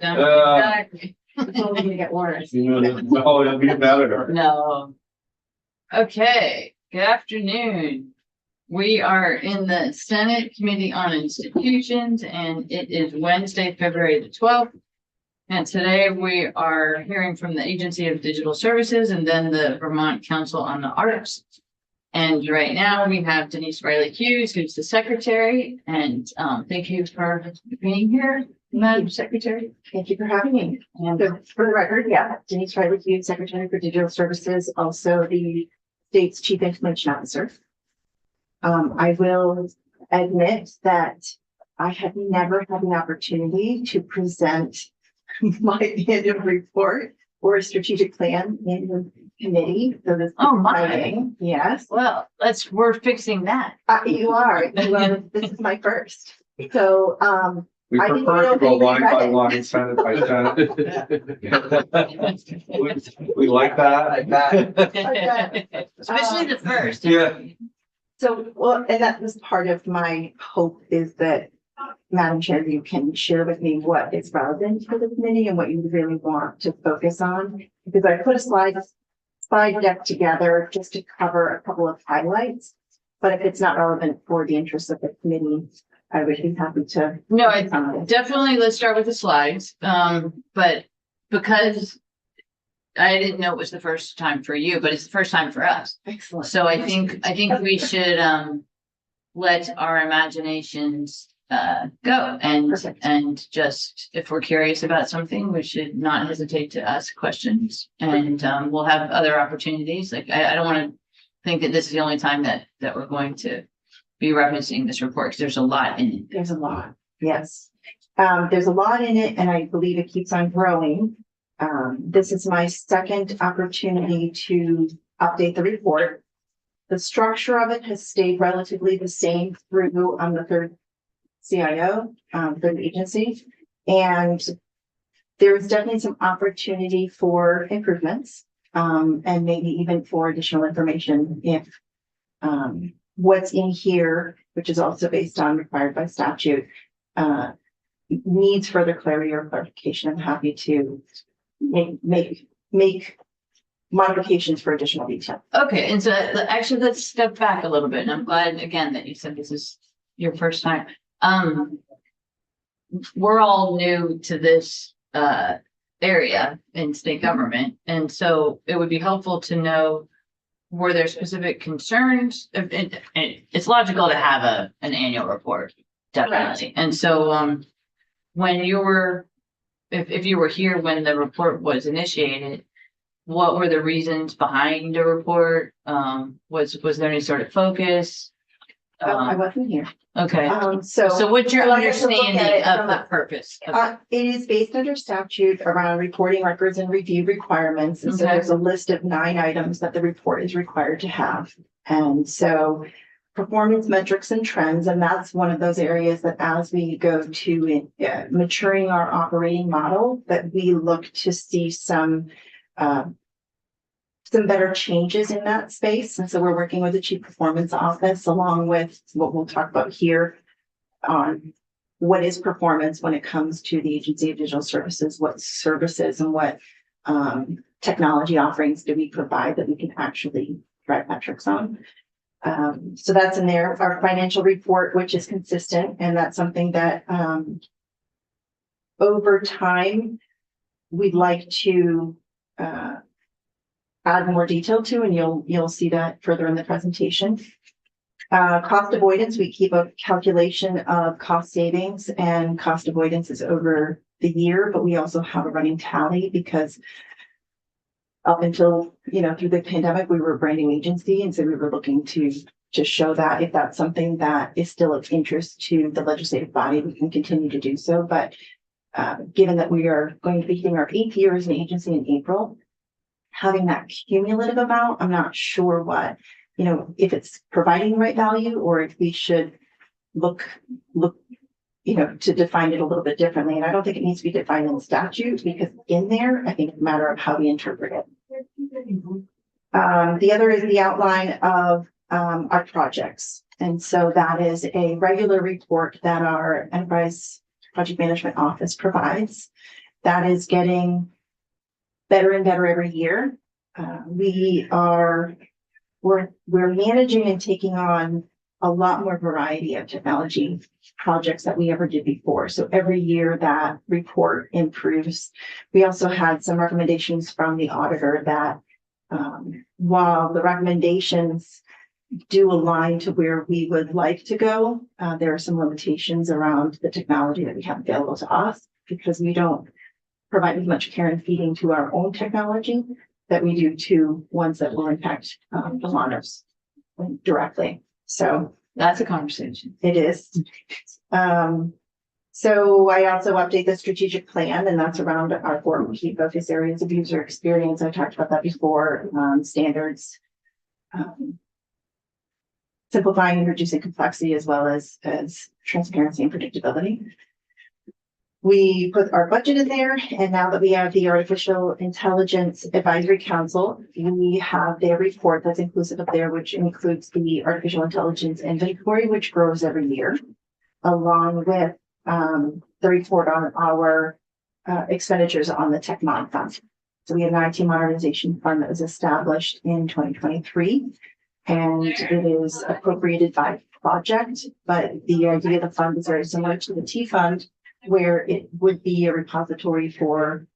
Exactly. It's only gonna get worse. No, it'll be better. No. Okay, good afternoon. We are in the Senate Committee on Institutions, and it is Wednesday, February the 12th. And today we are hearing from the Agency of Digital Services and then the Vermont Council on the Arts. And right now we have Denise Riley Hughes, who's the secretary, and thank you for being here, Madam Secretary. Thank you for having me. And for the record, yeah, Denise Riley Hughes, Secretary for Digital Services, also the state's Chief Information Officer. I will admit that I have never had an opportunity to present my annual report or a strategic plan in the committee. So this Oh, my. exciting. Yes. Well, we're fixing that. You are. This is my first. So, We I didn't prefer know to go they line by read it. line, Senate by Senate. We like that. Especially the first. Yeah. So, well, and that was part of my hope is that, Madam Chair, you can share with me what is relevant for the committee and what you really want to focus on. Because I put a slide deck together just to cover a couple of highlights. But if it's not relevant for the interests of the committee, I would be happy to. No, definitely let's start with the slides. But because I didn't know it was the first time for you, but it's the first time for us. Excellent. So I think we should let our imaginations go Perfect. and just if we're curious about something, we should not hesitate to ask questions, and we'll have other opportunities. Like I don't want to think that this is the only time that we're going to be referencing this report, because there's a lot in it. There's a lot. Yes. There's a lot in it, and I believe it keeps on growing. This is my second opportunity to update the report. The structure of it has stayed relatively the same through the third CIO, third agency. And there's definitely some opportunity for improvements, and maybe even for additional information if what's in here, which is also based on required by statute, needs further clarity or clarification. I'm happy to make modifications for additional detail. Okay, and so actually, let's step back a little bit, and I'm glad again that you said this is your first time. We're all new to this area in state government, and so it would be helpful to know, were there specific concerns? It's logical to have an annual report, definitely. And so when you were, if you were here when the report was initiated, what were the reasons behind the report? Was there any sort of focus? I wasn't here. Okay. So What's your I have to look understanding at it of from the purpose? it is based under statute around reporting records and review requirements. And so Okay. there's a list of 9 items that the report is required to have. And so performance metrics and trends, and that's one of those areas that as we go to maturing our operating model, that we look to see some better changes in that space. And so we're working with the Chief Performance Office along with what we'll talk about here on what is performance when it comes to the Agency of Digital Services, what services and what technology offerings do we provide that we can actually drive metrics on. So that's in there. Our financial report, which is consistent, and that's something that over time we'd like to add more detail to, and you'll see that further in the presentation. Cost avoidance, we keep a calculation of cost savings, and cost avoidance is over the year, but we also have a running tally because up until, through the pandemic, we were a brand new agency. And so we were looking to show that if that's something that is still of interest to the legislative body, we can continue to do so. But given that we are going to be hitting our 8th year as an agency in April, having that cumulative amount, I'm not sure what, if it's providing the right value or if we should look, to define it a little bit differently. And I don't think it needs to be defined in statute because in there, I think it's a matter of how we interpret it. The other is the outline of our projects. And so that is a regular report that our Enterprise Project Management Office provides. that is getting better and better every year. We're managing and taking on a lot more variety of technology projects that we ever did before. So every year that report improves. We also had some recommendations from the auditor that while the recommendations do align to where we would like to go, there are some limitations around the technology that we have available to us because we don't provide as much care and feeding to our own technology that we do to ones that will impact the monitors directly. So That's a conversation. it is. So I also update the strategic plan, and that's around our 4 key focus areas of user experience. I talked about that before, standards, simplifying and reducing complexity, as well as transparency and predictability. We put our budget in there, and now that we have the Artificial Intelligence Advisory Council, we have their report that's inclusive of there, which includes the artificial intelligence inventory, which grows every year, along with the report on our expenditures on the Tech Mod Fund. So we have an IT modernization fund that was established in 2023, and it is appropriated by project, but the idea of the fund is very similar to the T Fund, where it would be a repository for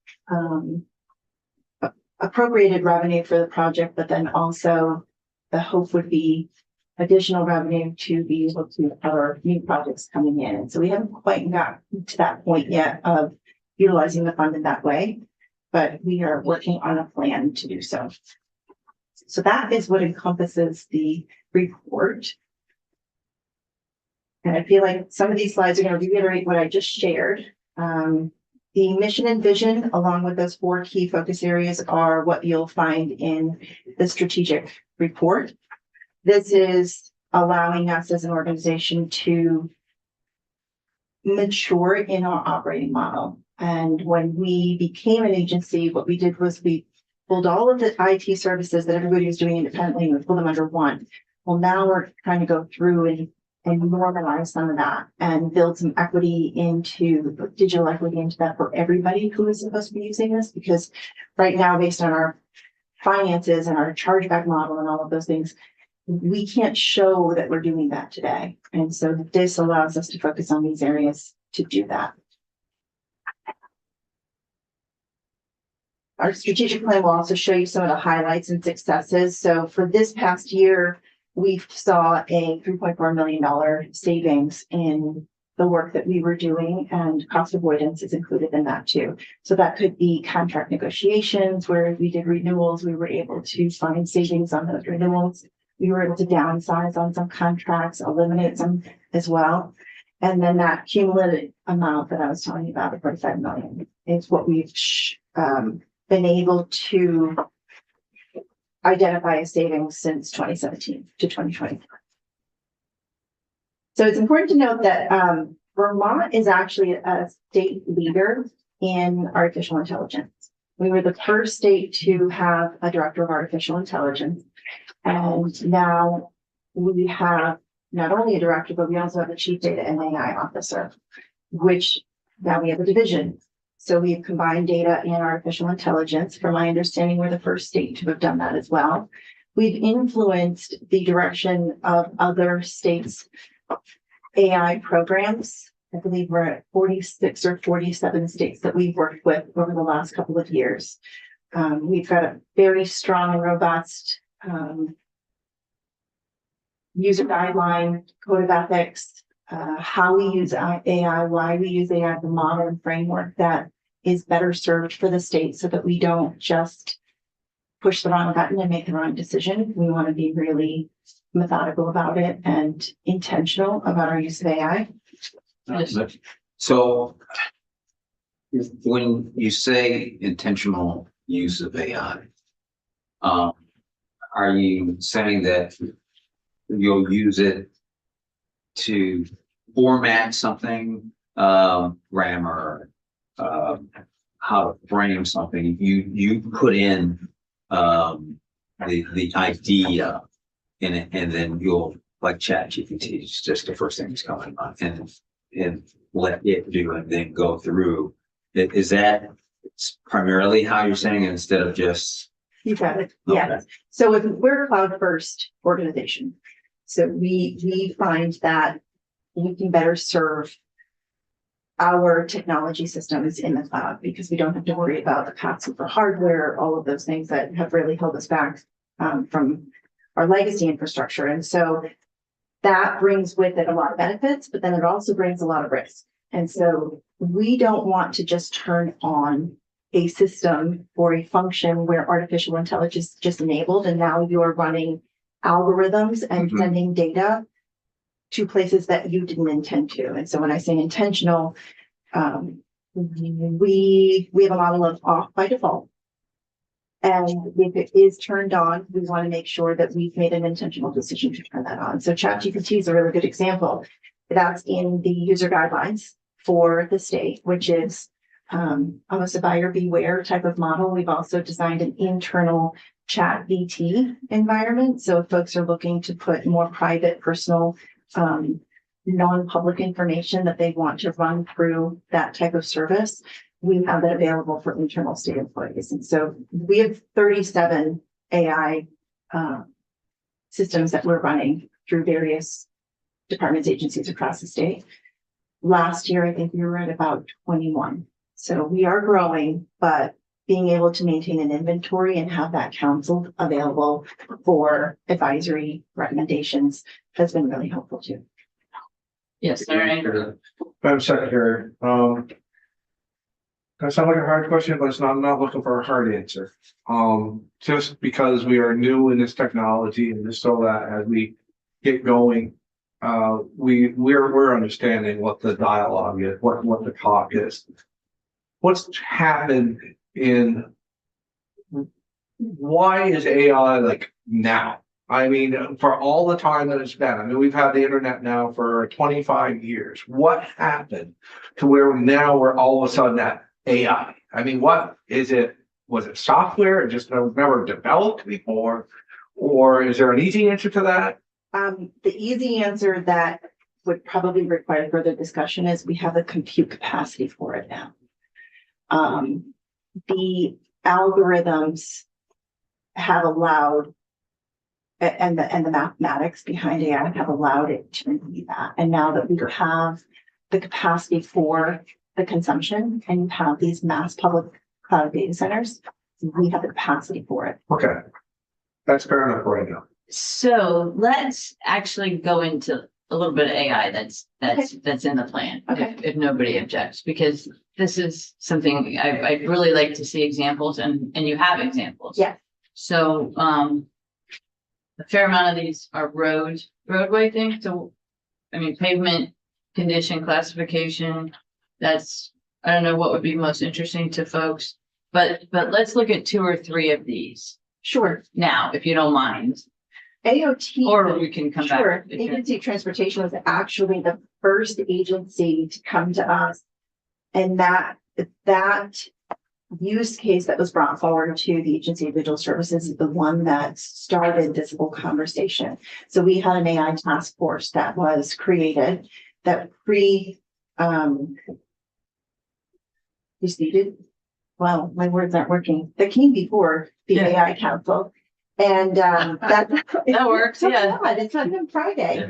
appropriated revenue for the project, but then also the hope would be additional revenue to be able to cover new projects coming in. And so we haven't quite got to that point yet of utilizing the fund in that way, but we are working on a plan to do so. So that is what encompasses the report. And I feel like some of these slides are going to reiterate what I just shared. The mission and vision, along with those 4 key focus areas, are what you'll find in the strategic report. This is allowing us as an organization to mature in our operating model. And when we became an agency, what we did was we pulled all of the IT services that everybody was doing independently and we pulled them under one. Well, now we're trying to go through and normalize some of that and build some equity into digital equity into that for everybody who is supposed to be using this. Because right now, based on our finances and our chargeback model and all of those things, we can't show that we're doing that today. And so this allows us to focus on these areas to do that. Our strategic plan will also show you some of the highlights and successes. So for this past year, we saw a $3.4 million savings in the work that we were doing, and cost avoidance is included in that too. So that could be contract negotiations where we did renewals. We were able to find savings on those renewals. We were able to downsize on some contracts, eliminate some as well. And then that cumulative amount that I was telling you about, the 45 million, is what we've been able to identify as savings since 2017 to 2024. So it's important to note that Vermont is actually a state leader in artificial intelligence. We were the first state to have a director of artificial intelligence. And now we have not only a director, but we also have a chief data and AI officer, which now we have a division. So we've combined data and artificial intelligence. From my understanding, we're the first state to have done that as well. We've influenced the direction of other states' AI programs. I believe we're at 46 or 47 states that we've worked with over the last couple of years. We've got a very strong and robust user guideline, code of ethics, how we use AI, why we use AI, the modern framework that is better served for the state so that we don't just push the wrong button and make the wrong decision. We want to be really methodical about it and intentional about our use of AI. So when you say intentional use of AI, are you saying that you'll use it to format something, grammar, how to frame something? You put in the idea in it, and then you'll, like ChatGPT, it's just the first thing that's coming on, and let it do, and then go through Is that primarily how you're saying it instead of just? You got it. Yeah. Okay. So if we're a cloud first organization, so we find that we can better serve our technology systems in the cloud because we don't have to worry about the capacity for hardware, all of those things that have really held us back from our legacy infrastructure. And so that brings with it a lot of benefits, but then it also brings a lot of risk. And so we don't want to just turn on a system or a function where artificial intelligence is just enabled and now you're running algorithms and Mhm. sending data to places that you didn't intend to. And so when I say intentional, we have a model of off by default. And if it is turned on, we want to make sure that we've made an intentional decision to turn that on. So ChatGPT is a really good example. That's in the user guidelines for the state, which is almost a buyer beware type of model. We've also designed an internal ChatGPT environment. So if folks are looking to put more private, personal, non-public information that they want to run through that type of service, we have that available for internal state employees. And so we have 37 AI systems that we're running through various departments, agencies across the state. Last year, I think we were at about 21. So we are growing, but being able to maintain an inventory and have that counsel available for advisory recommendations has been really helpful too. Yes, all right. Madam Secretary, that sounds like a hard question, but it's not, I'm not looking for a hard answer. Just because we are new in this technology and just so that as we get going, we're understanding what the dialogue is, what the talk is. What's happened why is AI like now? I mean, for all the time that it's been, I mean, we've had the internet now for 25 years. What happened to where now we're all of a sudden at AI? I mean, what is it? Was it software? It just never developed before? Or is there an easy answer to that? The easy answer that would probably require further discussion is we have the compute capacity for it now. The algorithms have allowed, and the mathematics behind AI have allowed it to be that. And now that we have the capacity for the consumption and you have these mass public cloud data centers, we have the capacity for it. Okay. That's fair enough right now. So let's actually go into a little bit of AI that's in the plan. Okay. If nobody objects, because this is something I'd really like to see examples and you have examples. Yeah. So, a fair amount of these are roadway things. So, I mean, pavement condition classification, that's, I don't know what would be most interesting to folks, but let's look at 2 or 3 of these Sure. now, if you don't mind, AOT. or we can come back. Sure. Agency of Transportation was actually the first agency to come to us. And that use case that was brought forward to the Agency of Digital Services is the one that started this whole conversation. So we had an AI task force that was created that preceded, well, my words aren't working, that came before the Yeah. AI Council. And that works, yeah. It's not even Friday.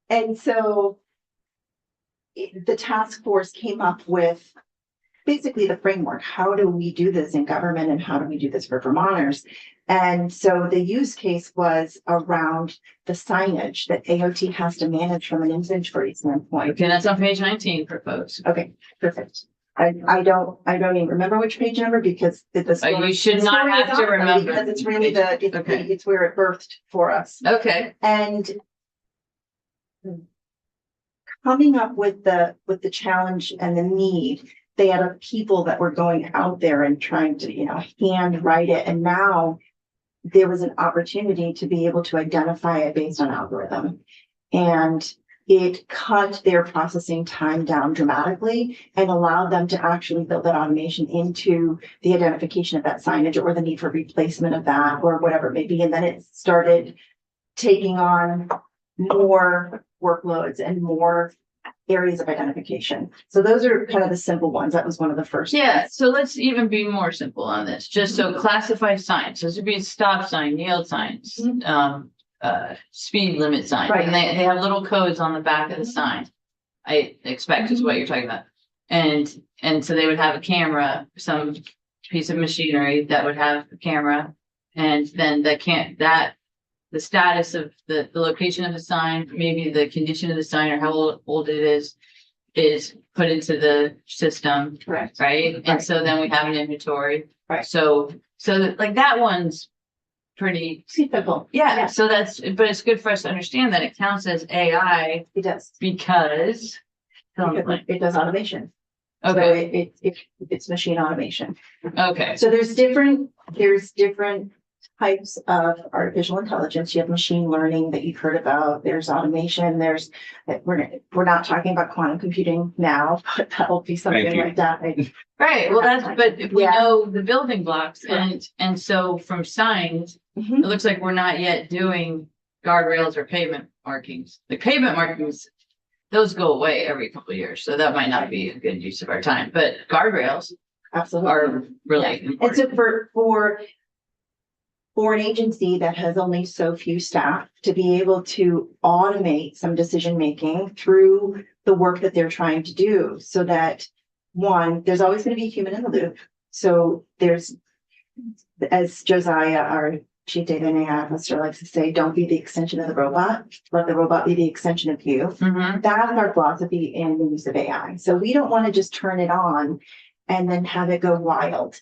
And so the task force came up with basically the framework. How do we do this in government and how do we do this for Vermonters? And so the use case was around the signage that AOT has to manage from an inventory standpoint. Okay, that's on page 19 for folks. Okay, perfect. I don't even remember which page number because You should not have to remember. because it's really Okay. it's where it birthed for us. Okay, And coming up with the challenge and the need, they had people that were going out there and trying to, hand write it. And now there was an opportunity to be able to identify it based on algorithm. And it cut their processing time down dramatically and allowed them to actually build that automation into the identification of that signage or the need for replacement of that or whatever it may be. And then it started taking on more workloads and more areas of identification. So those are kind of the simple ones. That was one of the first. Yeah, so let's even be more simple on this, just so classify signs, this would be a stop sign, yield signs, speed limit signs, Right. and they have little codes on the back of the sign. I expect is what you're talking about, and so they would have a camera, some piece of machinery that would have a camera, and then the status of the location of the sign, maybe the condition of the sign or how old it is put into the system, Correct. right? And Right. so then we have an inventory. Right. So like that one's pretty, Simple. yeah, so but it's good for us to understand that it counts as AI It does. because. It does automation. So Okay, it's machine automation. okay, So there's different types of artificial intelligence. You have machine learning that you've heard about. There's automation. We're not talking about quantum computing now, but that'll be something Thank you. like that. right, well, but if we Yeah. know the building blocks and so from signs, it Mhm. looks like we're not yet doing guardrails or pavement markings. The pavement markings, those go away every couple of years, so that might not be a good use of our time, but guardrails Absolutely. are really And important. so for an agency that has only so few staff to be able to automate some decision making through the work that they're trying to do, so that one, there's always going to be a human in the loop. So there's, as Josiah, our chief data and AI officer, likes to say, don't be the extension of the robot. Let the robot be the extension of you. Mhm. That's our philosophy in the use of AI. So we don't want to just turn it on and then have it go wild.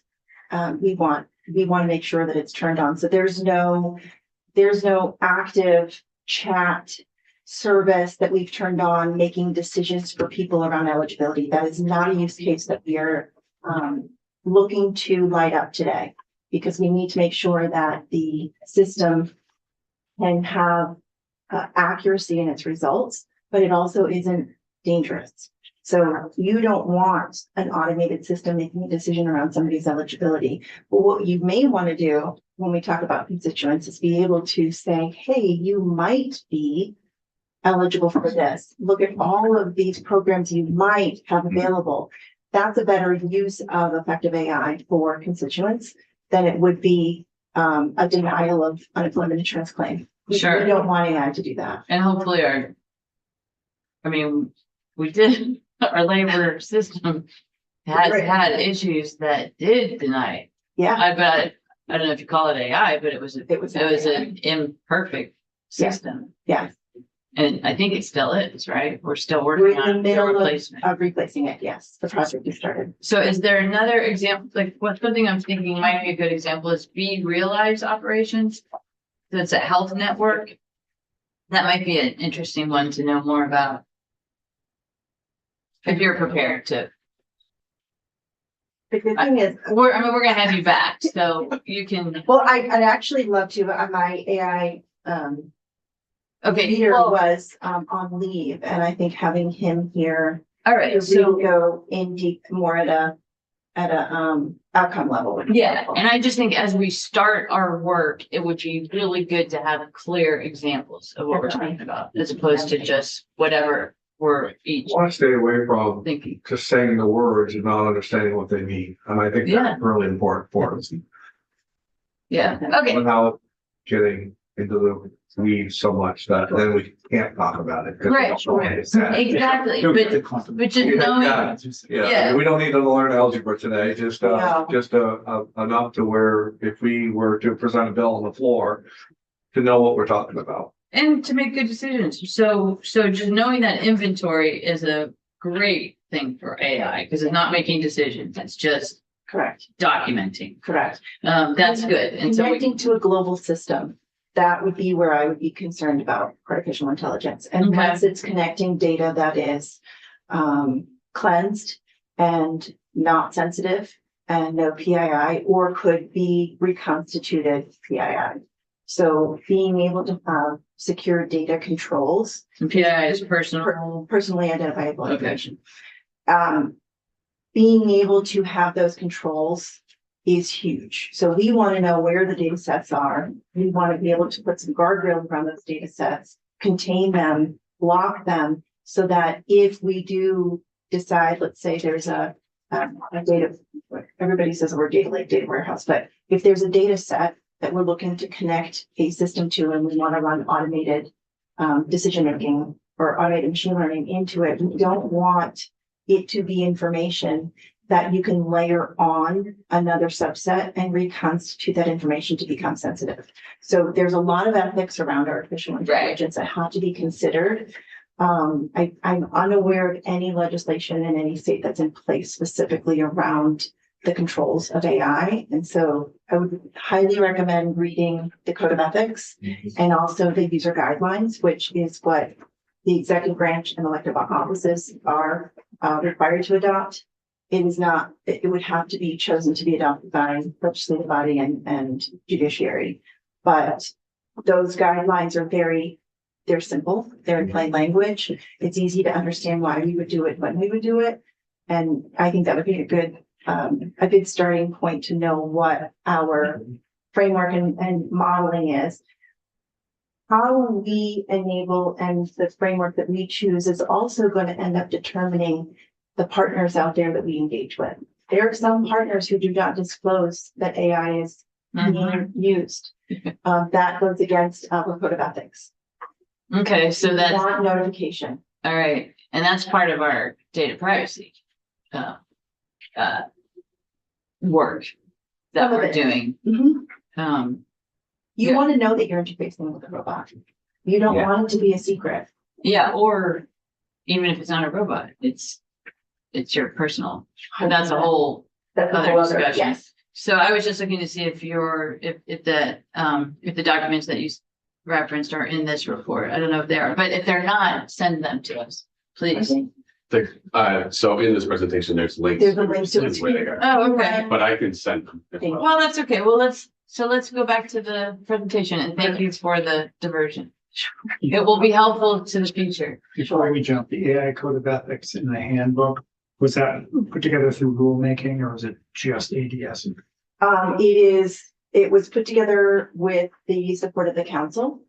We want to make sure that it's turned on. So there's no active chat service that we've turned on making decisions for people around eligibility. That is not a use case that we are looking to light up today, because we need to make sure that the system can have accuracy in its results, but it also isn't dangerous. So you don't want an automated system making a decision around somebody's eligibility. But what you may want to do when we talk about constituents is be able to say, hey, you might be eligible for this. Look at all of these programs you might have available. That's a better use of effective AI for constituents than it would be a denial of unemployment insurance claim. We Sure. don't want AI to do that. And hopefully we did, our labor system has Right. had issues that did deny. Yeah, I don't know if you call it AI, but it was AI. an imperfect Yeah. system. yeah, And I think it still is, right? We're still we're working in the on the middle replacement. of replacing it. Yes, the project is started. So is there another example, like something I'm thinking might be a good example is Be Realize operations? That's a health network. That might be an interesting one to know more about. If you're prepared to, The good thing is, we're gonna have you back, so you can, well, I'd actually love to, my AI, okay, leader well, was, on leave, and I think having him here all to right, really so. go in deep more at a outcome level. would be Yeah, helpful. and I just think as we start our work, it would be really good to have clear examples of what we're talking about, as opposed to just whatever we're each I want to stay away from thinking. just saying the words and not understanding what they mean. And I think Yeah. that's really important for us. Yeah, okay, Without getting into the weeds so much that then we can't talk about it. 'cause we Right, don't know what right. it's at. exactly, but just knowing, Yeah, Yeah. we don't need to learn algebra today, just No. enough to where if we were to present a bill on the floor, to know what we're talking about. and to make good decisions. So just knowing that inventory is a great thing for AI, because it's not making decisions, it's just Correct, documenting. correct. That's good, and so we Connecting to a global system, that would be where I would be concerned about artificial intelligence. And Okay. once it's connecting data that is cleansed and not sensitive and no PII, or could be reconstituted PII. So being able to have secure data controls, and PII is personal. personally identifiable Okay. information. Being able to have those controls is huge. So we want to know where the data sets are. We want to be able to put some guardrails around those data sets, contain them, block them, so that if we do decide, let's say there's a data, everybody says the word data lake, data warehouse, but if there's a data set that we're looking to connect a system to and we want to run automated decision making or automated machine learning into it, we don't want it to be information that you can layer on another subset and reconstitute that information to become sensitive. So there's a lot of ethics around artificial intelligence that have to be considered. I'm unaware of any legislation in any state that's in place specifically around the controls of AI. And so I would highly recommend reading the Code of Ethics and also the user guidelines, which is what the executive branch and elected offices are required to adopt. It is not, it would have to be chosen to be adopted by legislative body and judiciary. But those guidelines are they're simple, they're in plain language. It's easy to understand why we would do it, when we would do it. And I think that would be a good starting point to know what our framework and modeling is. How we enable and the framework that we choose is also going to end up determining the partners out there that we engage with. There are some partners who do not disclose that AI is being used. That goes against our Code of Ethics. Okay, so that's, Want notification. all right, and that's part of our data privacy work that Some of we're it. doing. You Yeah. want to know that you're interfacing with a robot. You don't Yeah. want it to be a secret. Yeah, or even if it's not a robot, it's your personal, that's a whole That's a other whole other, discussion. yes. So I was just looking to see if if the documents that you referenced are in this report. I don't know if they are, but if they're not, send them to us, please. So in this presentation, there's links. There's a link to it. where they are, Oh, okay. but I can send them. as Thank well. Well, that's okay. Well, let's go back to the presentation and thank you for the diversion. It will be helpful to the future. Before we jump, the AI Code of Ethics in the handbook, was that put together through rulemaking or was it just ADS? It was put together with the support of the council.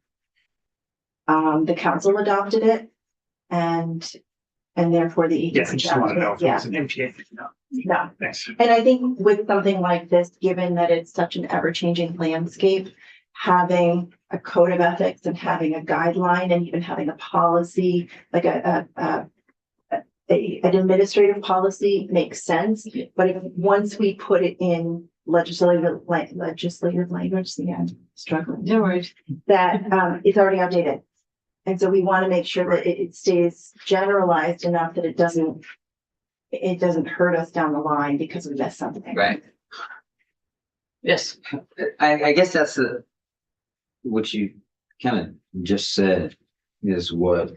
The council adopted it and therefore the Yeah, I agency. just want to know if adopted it. it was an MPA. No, Yeah, no. thanks. And I think with something like this, given that it's such an ever-changing landscape, having a code of ethics and having a guideline and even having a policy, like an administrative policy makes sense. But if once we put it in legislative language, see, I'm struggling, No worries. that it's already outdated. And so we want to make sure that it stays generalized enough that it doesn't hurt us down the line because we missed something. Right. Yes. I guess that's what you kind of just said is what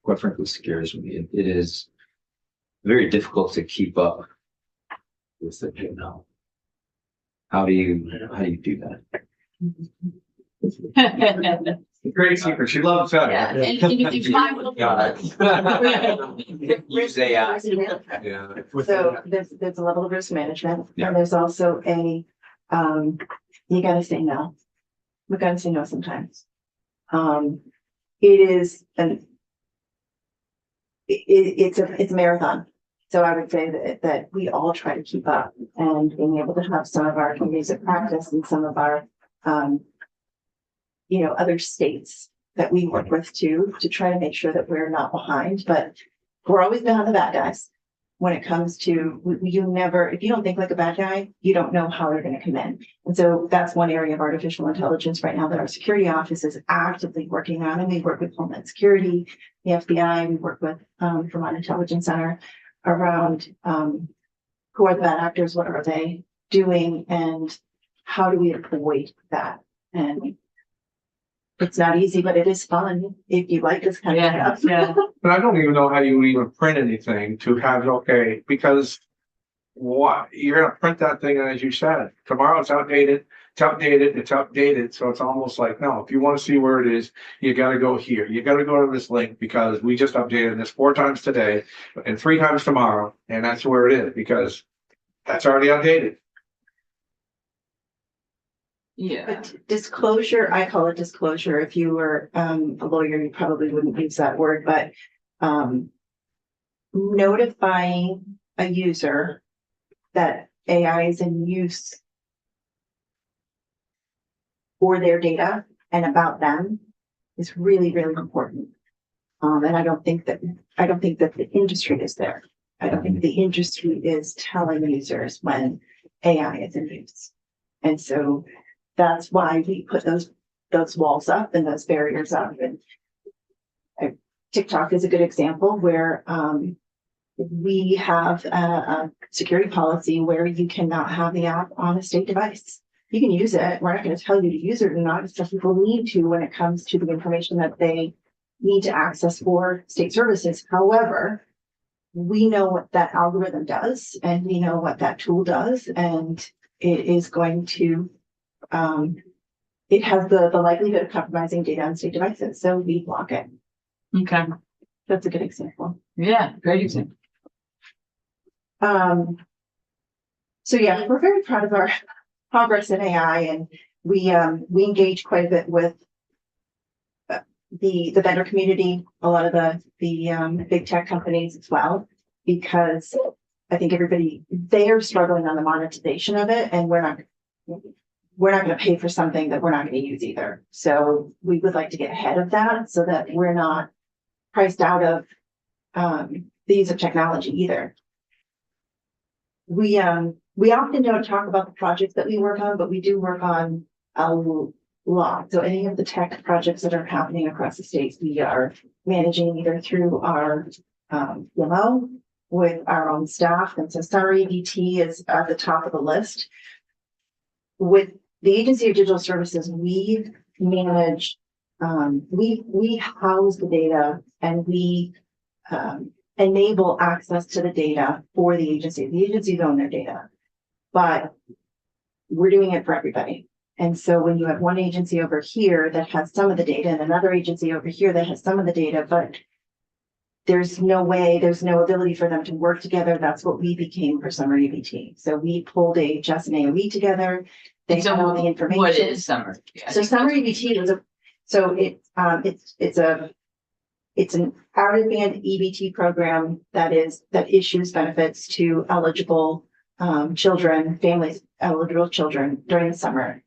quite frankly scares me. It is very difficult to keep up with it, you know. How do you do that? Great secret. She loves that. Yeah, and you can Use AI. Yeah. So there's a level of risk management Yeah. and there's also you gotta say no. We gotta say no sometimes. It's a marathon. So I would say that we all try to keep up and being able to have some of our communities of practice and some of our, other states that we work with too, to try to make sure that we're not behind, but we're always behind the bad guys. When it comes to, if you don't think like a bad guy, you don't know how they're going to come in. And so that's one area of artificial intelligence right now that our security office is actively working on. And we work with Homeland Security, the FBI, we work with Vermont Intelligence Center around who are the bad actors, what are they doing, and how do we avoid that? And it's not easy, but it is fun if you like this kind of Yeah, stuff. yeah. But I don't even know how you would even print anything to have, because what, you're gonna print that thing, and as you said, tomorrow it's outdated, so it's almost like, no, if you wanna see where it is, you gotta go here, you gotta go to this link, because we just updated this 4 times today and 3 times tomorrow, and that's where it is, because that's already outdated. Yeah. But disclosure, I call it disclosure. If you were a lawyer, you probably wouldn't use that word, but notifying a user that AI is in use for their data and about them is really, really important. And I don't think that the industry is there. I don't think the industry is telling users when AI is in use. And so that's why we put those walls up and those barriers up. And TikTok is a good example where we have a security policy where you cannot have the app on a state device. You can use it. We're not going to tell you to use it or not. It's just people need to when it comes to the information that they need to access for state services. However, we know what that algorithm does and we know what that tool does, and it is going to it has the likelihood of compromising data on state devices. So we block it. Okay, That's a good example. yeah, great example. So yeah, we're very proud of our progress in AI, and we engage quite a bit with the vendor community, a lot of the big tech companies as well, because I think they are struggling on the monetization of it, and we're not going to pay for something that we're not going to use either. So we would like to get ahead of that so that we're not priced out of the use of technology either. We often don't talk about the projects that we work on, but we do work on a lot. So any of the tech projects that are happening across the states, we are managing either through our PMO with our own staff. And so Summer EBT is at the top of the list. With the Agency of Digital Services, we manage, we house the data, and we enable access to the data for the agency. The agencies own their data, but we're doing it for everybody. And so when you have one agency over here that has some of the data and another agency over here that has some of the data, but there's no ability for them to work together. That's what we became for Summer EBT. So we pulled AHS and AOE together. They So had all the information. What is summer? Yeah, So Summer EBT was it's an out of band EBT program that issues benefits to eligible children, families eligible children during the summer.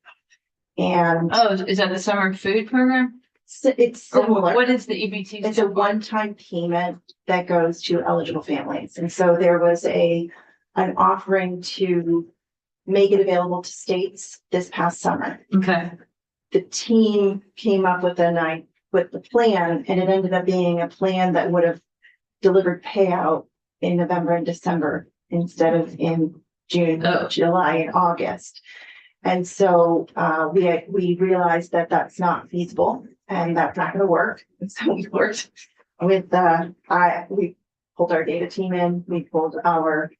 And oh, is that the summer food program? it's Or similar. what is the EBT? It's a one-time payment that goes to eligible families. And so there was an offering to make it available to states this past summer. Okay, The team came up with the plan, and it ended up being a plan that would have delivered payout in November and December instead of in June, Oh. July, and August. And so we realized that that's not feasible and that's not going to work. And so we worked with we pulled our data team in, we pulled our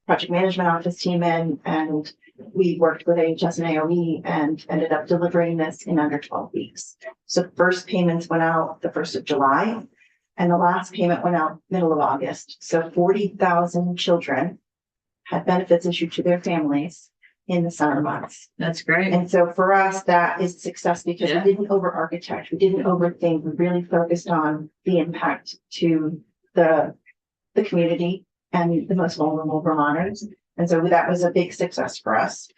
project management office team in, and we worked with AHS and AOE and ended up delivering this in under 12 weeks. So first payments went out the 1st of July, and the last payment went out middle of August. So 40,000 children had benefits issued to their families in the summer months. that's great. And so for us, that is success because Yeah. we didn't over architect, we didn't overthink, we really focused on the impact to the community and the most vulnerable Vermonters. And so that was a big success for us.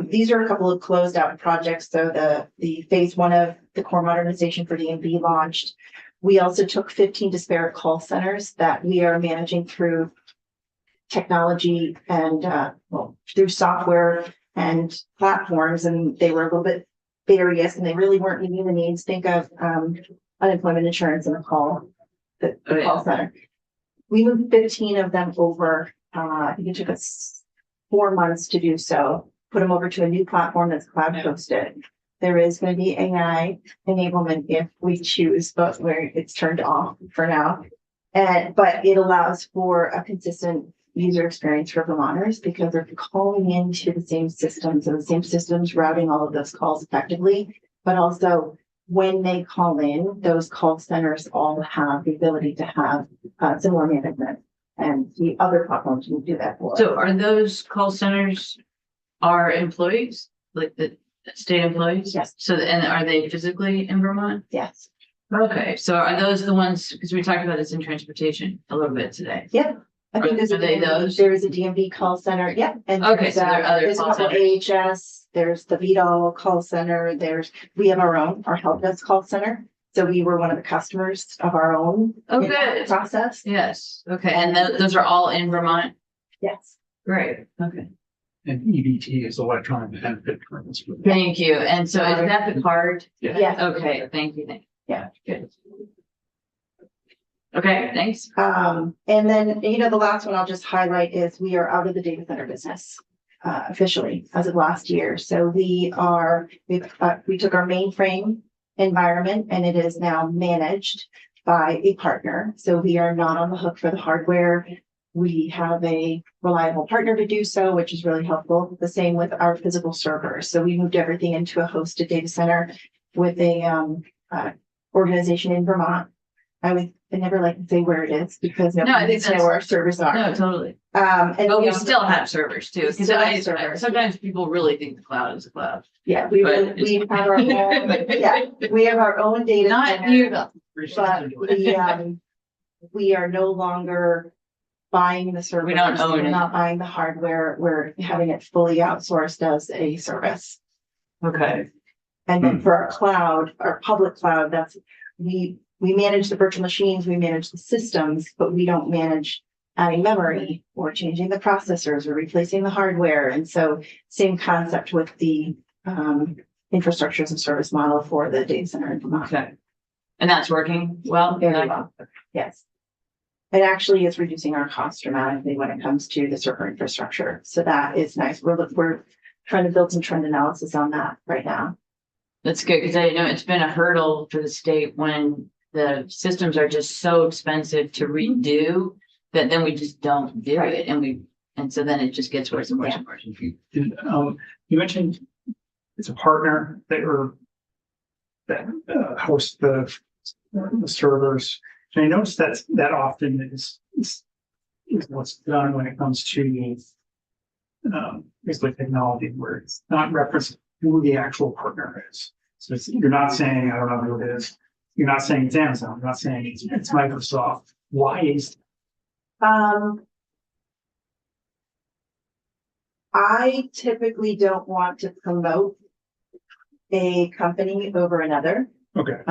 These are a couple of closed out projects. So the phase one of the core modernization for DMV launched. We also took 15 disparate call centers that we are managing through technology and through software and platforms, and they were a little bit various and they really weren't meeting the needs. Think of unemployment insurance in the call center. We moved 15 of them over. I think it took us 4 months to do so. Put them over to a new platform that's cloud hosted. There is going to be AI enablement if we choose, but where it's turned off for now. But it allows for a consistent user experience for Vermonters because they're calling into the same systems and the same systems routing all of those calls effectively. But also when they call in, those call centers all have the ability to have similar management, and the other platforms will do that for us. So are those call centers our employees, like the state employees? Yes. So, and are they physically in Vermont? Yes. Okay, so are those the ones, because we talked about this in transportation a little bit today. I think there's Are they those? there is a DMV call center, yeah. And Okay, there's, so there are other there's a call couple centers. AHS, there's the VDOL call center, we have our help desk call center. So we were one of the customers of our own. Oh, in that good. Process, Yes, okay, and those are all in Vermont? yes. Great, okay. And EBT is electronic benefit transfer. Thank you. And so is that the card? Yes. Okay, thank you, thank you. Yeah. Good. Okay, thanks. And then, the last one I'll just highlight is we are out of the data center business. Officially as of last year. So we took our mainframe environment and it is now managed by a partner. So we are not on the hook for the hardware. We have a reliable partner to do so, which is really helpful. The same with our physical servers. So we moved everything into a hosted data center with a organization in Vermont. I never like to say where it is because No, I nobody think needs to know that's- where our servers are. No, totally. And But we also- still have servers too, because still have servers. sometimes people really think the cloud is a cloud. Yeah, But we have our own, yeah, we have our own data. Not center, you though. But we are no longer buying the service. We don't own We're it. not buying the hardware. We're having it fully outsourced as a service. Okay. And then for our cloud, our public cloud, we manage the virtual machines, we manage the systems, but we don't manage adding memory or changing the processors or replacing the hardware. And so same concept with the infrastructure as a service model for the data center in Vermont. Okay. And that's working well? Very well, yes. It actually is reducing our costs dramatically when it comes to the server infrastructure. So that is nice. We're trying to build some trend analysis on that right now. That's good, because I know it's been a hurdle for the state when the systems are just so expensive to redo that then we just don't do Right. it and so then it just gets worse and worse and worse. And, you mentioned it's a partner that hosts the servers. And I noticed that often is what's done when it comes to basically technology, where it's not referenced who the actual partner is. So you're not saying, I don't know who it is. You're not saying it's Amazon. You're not saying it's Microsoft. Why is I typically don't want to promote a company over another. okay?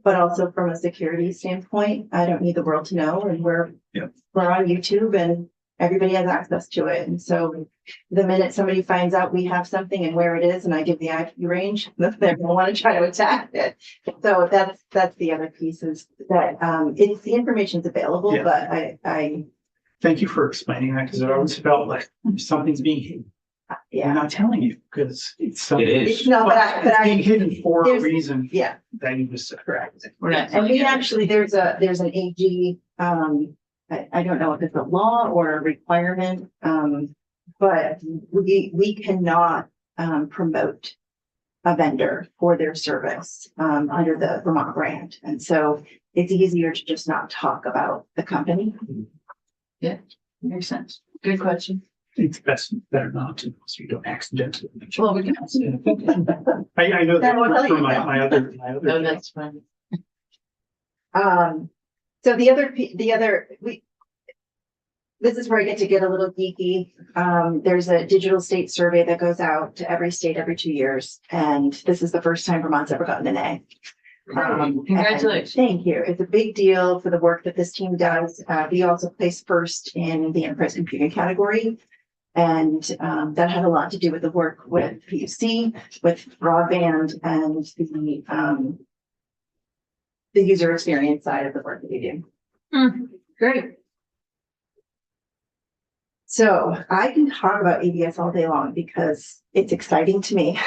But also from a security standpoint, I don't need the world to know, and we're on YouTube and everybody has access to it. And so the minute somebody finds out we have something and where it is, and I give the IP range, they're gonna want to try to attack it. So that's the other piece is that it's the information's available, Yeah. but I Thank you for explaining that, because it always felt like something's being hidden. I'm yeah. not telling you because it's something. It is. No, but It's being I hidden for a there's- reason yeah, that you just said. correct. We're not And telling we you. actually, there's an AG, I don't know if it's a law or a requirement, but we cannot, promote a vendor for their service, under the Vermont brand. And so it's easier to just not talk about the company. Makes sense. Good question. It's better not to, so you don't accidentally. mention Well, we can. it. I know that That will tell from you my that. other. No, that's fine. So this is where I get a little geeky. There's a digital state survey that goes out to every state every 2 years. And this is the first time Vermont's ever gotten an A. And Congratulations. Thank you. It's a big deal for the work that this team does. We also placed first in the enterprise computing category. And that had a lot to do with the work with PUC, with broadband and the user experience side of the work that we do. Great. So I can talk about ABS all day long because it's exciting to me.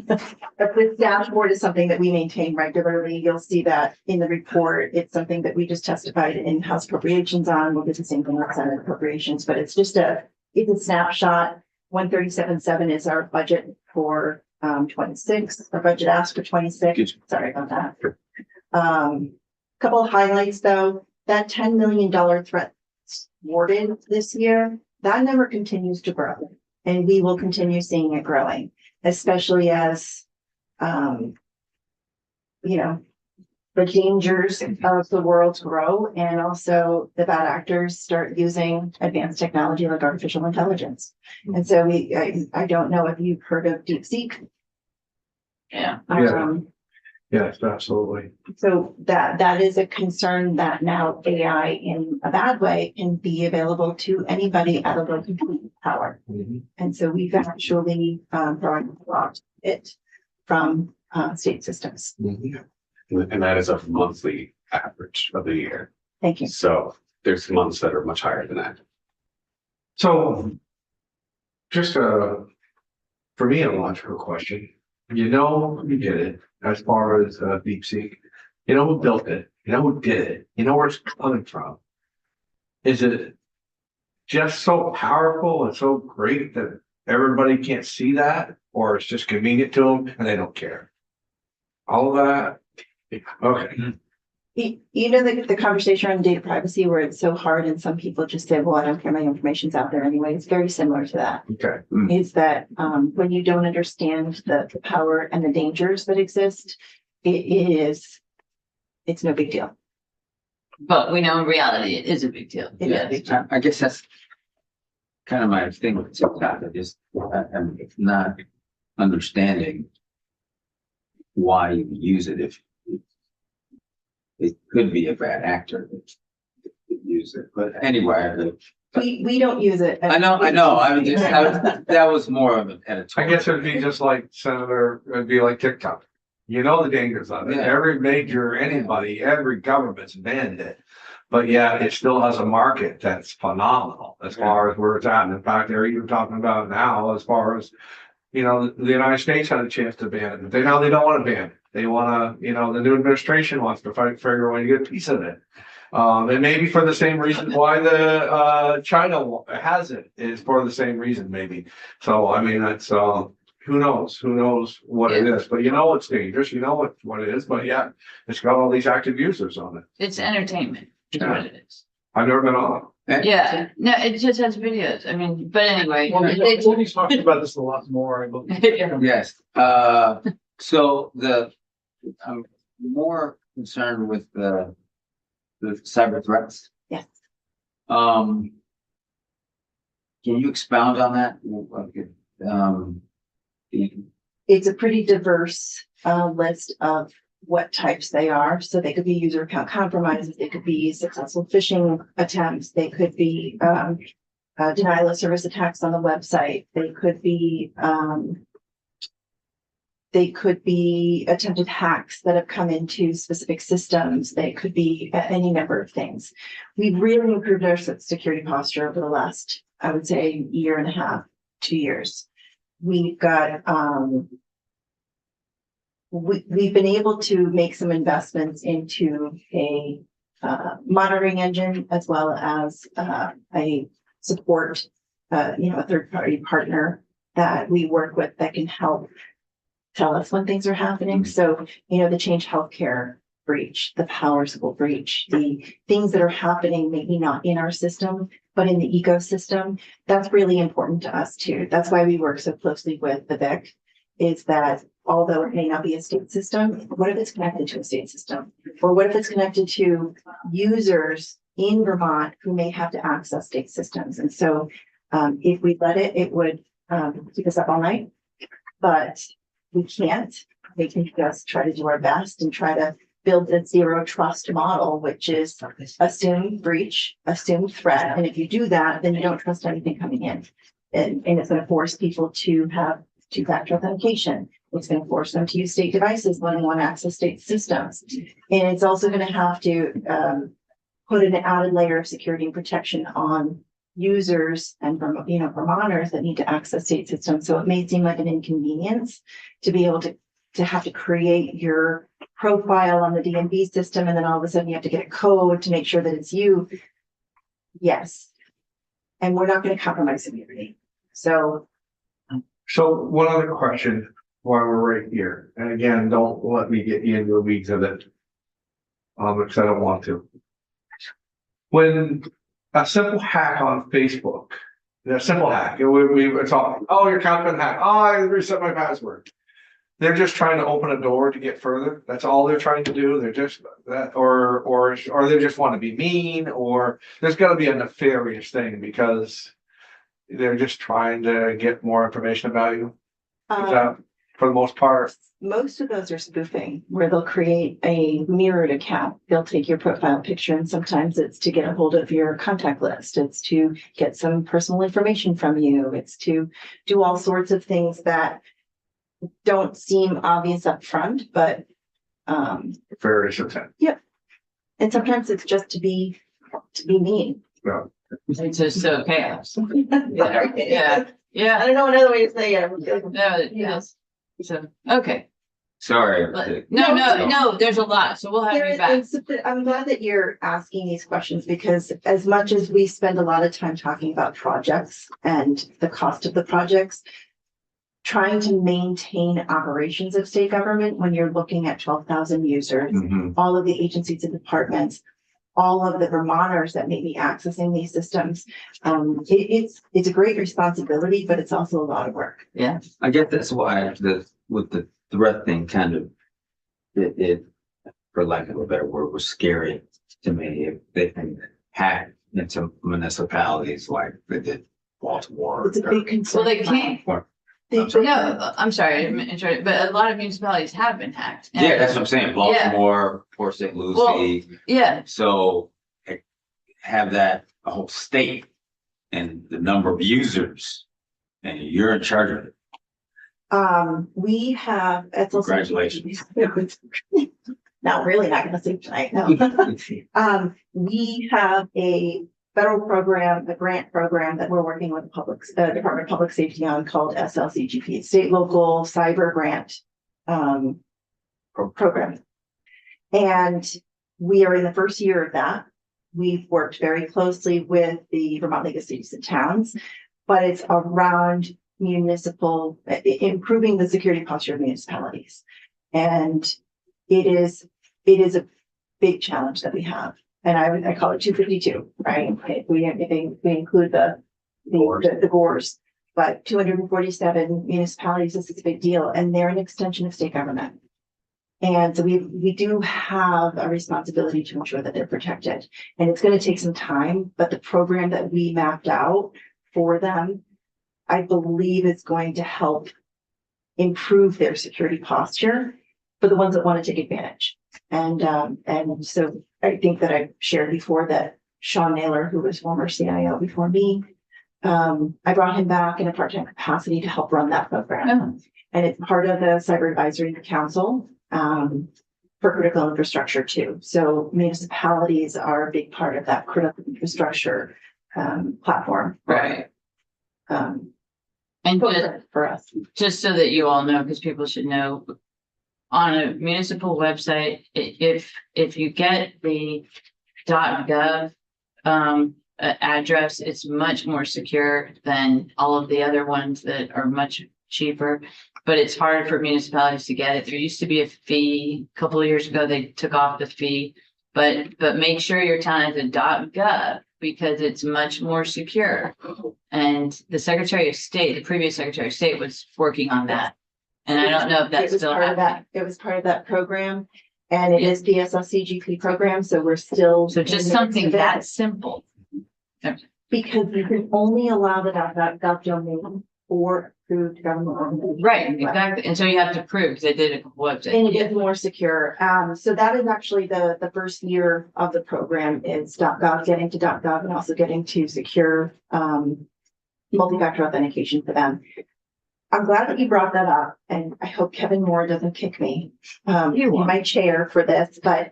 But this dashboard is something that we maintain regularly. You'll see that in the report. It's something that we just testified in House Appropriations on. We'll do the same thing with Senate Appropriations, but it's a snapshot. 137.7 is our budget for 26. Our budget asked for 26. Sorry about that. Couple of highlights though. That $10 million threat thwarted this year, that number continues to grow, and we will continue seeing it growing, especially as the dangers of the world grow and also the bad actors start using advanced technology like artificial intelligence. And so I don't know if you've heard of DeepSeek. Yeah. Yeah. Yes, absolutely. So that is a concern that now AI in a bad way can be available to anybody at a low computing power. And so we've actually brought it from state systems. And that is a monthly average of the year. Thank you. So there's months that are much higher than that. So, just for me, a logical question. You did it as far as DeepSeek. You know who built it? You know who did it? You know where it's coming from? Is it just so powerful and so great that everybody can't see that, or it's just convenient to them and they don't care? All of that. Okay. You know, the conversation around data privacy where it's so hard and some people just say, well, I don't care, my information's out there anyway. It's very similar to that. Okay. Is that when you don't understand the power and the dangers that exist, it's no big deal. But we know in reality, it is a big deal. It is a big deal. I guess that's kind of my thing with TikTok. I'm not understanding why you use it if it could be a bad actor that could use it. But anyway, We don't use it. I know. That was more of an I editorial. guess it'd be just like it'd be like TikTok. You know the dangers of it. Yeah. Every government's banned it. But yeah, it still has a market that's phenomenal as far as where it's at. And in fact, they're even talking about now as far as, the United States had a chance to ban it, but they don't want to ban it. They want to, the new administration wants to figure a way to get a piece of it. And maybe for the same reason why the China has it is for the same reason, maybe. So, I mean, that's who knows what it is, but it's dangerous. You know what it is, but yeah, it's got all these active users on it. It's entertainment, is what it is. I've never been on it. Yeah, no, it just has videos. I mean, but anyway. We'll be talking about this a lot more, I believe. Yes, so I'm more concerned with the cyber threats. Yes. Can you expound on that? It's a pretty diverse list of what types they are. So they could be user account compromises, they could be successful phishing attempts, they could be denial of service attacks on the website, they could be attempted hacks that have come into specific systems. They could be any number of things. We've really improved our security posture over the last, I would say, year and a half, 2 years. We've got, we've been able to make some investments into a monitoring engine as well as a support, a third-party partner that we work with that can help tell us when things are happening. So, the Change Healthcare breach, the PowerSchool breach, the things that are happening, maybe not in our system, but in the ecosystem, that's really important to us too. That's why we work so closely with the VIC, is that although it may not be a state system, what if it's connected to a state system? Or what if it's connected to users in Vermont who may have to access state systems? And so if we let it, it would keep us up all night, but we can't. We can just try to do our best and try to build the zero trust model, which is assume breach, assume threat. And if you do that, then you don't trust anything coming in. And it's going to force people to have two-factor authentication. It's going to force them to use state devices when they want to access state systems. And it's also going to have to put an added layer of security and protection on users and Vermonters that need to access state systems. So it may seem like an inconvenience to be able to have to create your profile on the DMV system, and then all of a sudden you have to get a code to make sure that it's you. Yes. And we're not going to compromise security. So one other question while we're right here, and again, don't let me get you into the weeds of it. Because I don't want to. When a simple hack on Facebook, it's all, oh, your account's been hacked. Oh, I reset my password. they're just trying to open a door to get further. That's all they're trying to do. They're just that, or they just want to be mean, or there's gotta be a nefarious thing because they're just trying to get more information about you. Is that, for the most part? Most of those are spoofing, where they'll create a mirrored account. They'll take your profile picture, and sometimes it's to get a hold of your contact list. It's to get some personal information from you. It's to do all sorts of things that don't seem obvious up front, but Nefarious intent. and sometimes it's just to be mean. It's just so chaos. Yeah. Yeah, I yeah, don't know another way to say it. no, yes. So, okay, Sorry. but, no, there's a lot, so we'll have There you is, back. I'm glad that you're asking these questions, because as much as we spend a lot of time talking about projects and the cost of the projects, trying to maintain operations of state government when you're looking at 12,000 users, Mhm. all of the agencies and departments, all of the Vermonters that may be accessing these systems. It's a great responsibility, but it's also a lot of work. I guess that's why with the threat thing kind of, it, for lack of a better word, was scary to me. If they can hack into municipalities like they did Baltimore. It's a big concern. Well, they can't. They- No, I'm sorry, I didn't interrupt, but a lot of municipalities have been hacked. And- Yeah, that's what I'm saying. Baltimore, Port St. Lucie. Yeah, So have that a whole state and the number of users, and you're in charge of it. We have. It's also- Congratulations. No, really not gonna sleep tonight, no. We have a federal program, a grant program that we're working with the Department of Public Safety on, called SLCGP, State Local Cyber Grant program. And we are in the first year of that. We've worked very closely with the Vermont League of Cities and Towns, but it's around improving the security posture of municipalities. And it is a big challenge that we have. And I call it 252, right? If we include the GORs, but 247 municipalities, this is a big deal, and they're an extension of state government. And so we do have a responsibility to ensure that they're protected. And it's going to take some time, but the program that we mapped out for them, I believe, is going to help improve their security posture for the ones that want to take advantage. And so I think that I've shared before that Sean Naylor, who was former CIO before me, I brought him back in a part-time capacity to help run that program. And it's part of the Cyber Advisory Council for critical infrastructure too. So municipalities are a big part of that critical infrastructure platform. right. Um, And just, for us. just so that you all know, because people should know, on a municipal website, if you get the .gov address, it's much more secure than all of the other ones that are much cheaper. But it's hard for municipalities to get it. There used to be a fee. A couple of years ago, they took off the fee. But make sure your town has a .gov, because it's much more secure. And the Secretary of State, the previous Secretary of State, was working on that. And I don't know if that's still happening. It was part of that program, and it is the SLCGP program, so we're still. So just something that simple. Because you can only allow the .gov domain for approved government. Right, exactly. And so you have to prove, because they did a couple And it websites. is more secure. So that is actually the first year of the program is .gov, getting to .gov, and also getting to secure multi-factor authentication for them. I'm glad that you brought that up, and I hope Kevin Moore doesn't kick me in won't. my chair for this, but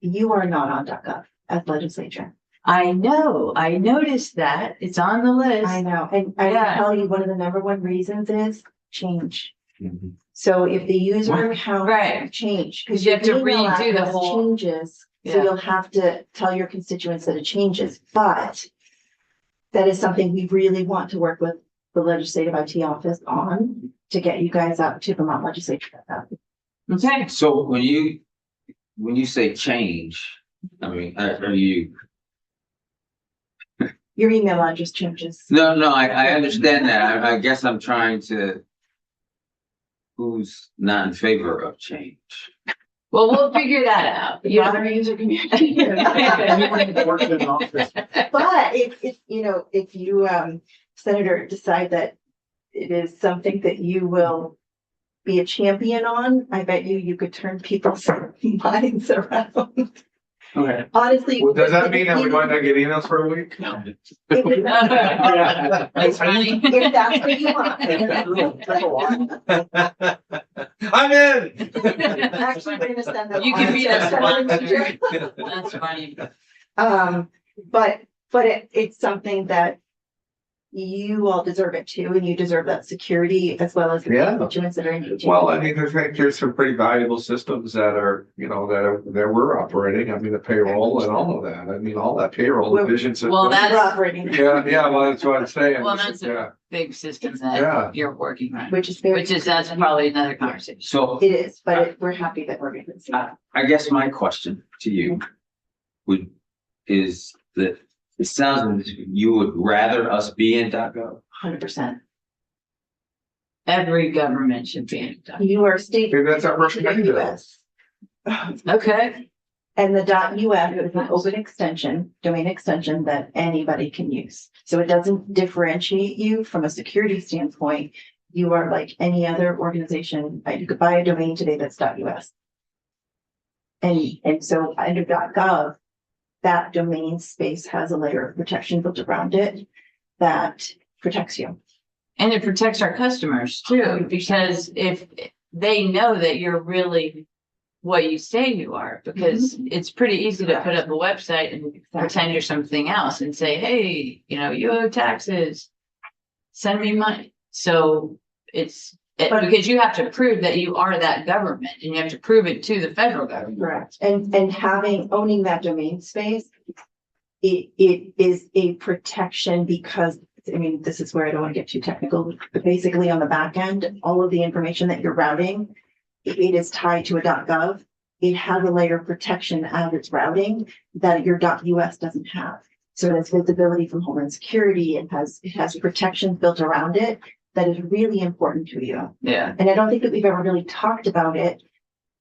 you are not on .gov as legislature. I know, I noticed that. It's on the list. I know, and I Yeah. tell you, one of the number one reasons is change. Mhm. So if the user account Right. change, Because you have to your email redo the address whole. changes, so Yeah. you'll have to tell your constituents that it changes, but that is something we really want to work with the legislative IT office on to get you guys up to Vermont legislature. Okay, So when you say change, I mean, are you? Your email address changes. No, I understand that. I guess I'm trying to. who's not in favor of change? Well, we'll figure that out. You Rather know? user community. Anyone working in office, But if, you know, if you, Senator, decide that it is something that you will be a champion on, I bet you could turn people's minds around. okay. Honestly. Well, does that mean that we might not get emails for a week? It would- Yeah. That's funny. If that's what you want. I'm in. Actually, we're gonna send them. You can be a on. sponsor. That's funny. But it's something that you all deserve it too, and you deserve that security as well as the Yeah. constituents that are engaging. Well, I mean, I think there's some pretty valuable systems that are, you know, that we're operating. I mean, the payroll and all of that. I mean, all that payroll Well, vision system. well, We're that's operating, Yeah, well, that's what I'm saying. Well, that's Yeah. big system Yeah. that you're working on, which is very. that's probably another conversation. So It is, but we're happy that we're going to see that. I guess my question to you is that it sounds as if you would rather us be in .gov. 100%. Every government should be in it. You are state. Maybe that's our perspective. US. Okay, And the .us is an open extension, domain extension that anybody can use. So it doesn't differentiate you from a security standpoint. You are like any other organization. You could buy a domain today that's .us. And so under .gov, that domain space has a layer of protection built around it that protects you. and it protects our customers too, because if they know that you're really what you say you are, because it's pretty easy to put up a website and pretend you're something else and say, hey, you know, you owe taxes, send me money. So But- because you have to prove that you are that government, and you have to prove it to the federal government. Correct. And owning that domain space, it is a protection because, I mean, this is where I don't want to get too technical, but basically on the back end, all of the information that you're routing, it is tied to a .gov. It has a layer of protection as it's routing that your .us doesn't have. So it has visibility from Homeland Security. It has protections built around it that is really important to you. Yeah. And I don't think that we've ever really talked about it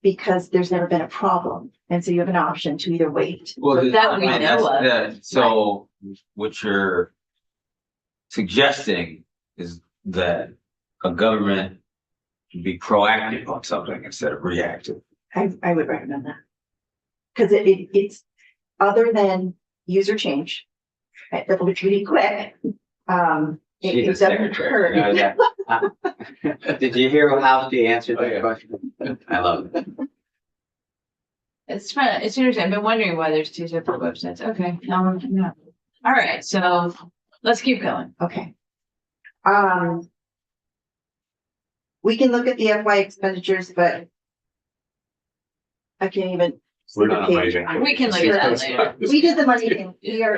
because there's never been a problem. And so you have an option to either wait. Well, That we know of. So what you're suggesting is that a government can be proactive on something instead of reactive. I would recommend that. Because it's other than user change, right, that will be pretty quick. It She's a doesn't secretary. hurt. Did you hear how she answered Oh, yeah. that question? I love it. It's fun. It's interesting. I've been wondering why there's two separate websites. Okay, no. All right, so let's keep going. Okay. We can look at the FY expenditures, but I can't even. We're not see the amazing. page. We can look at that later. We did the money thing.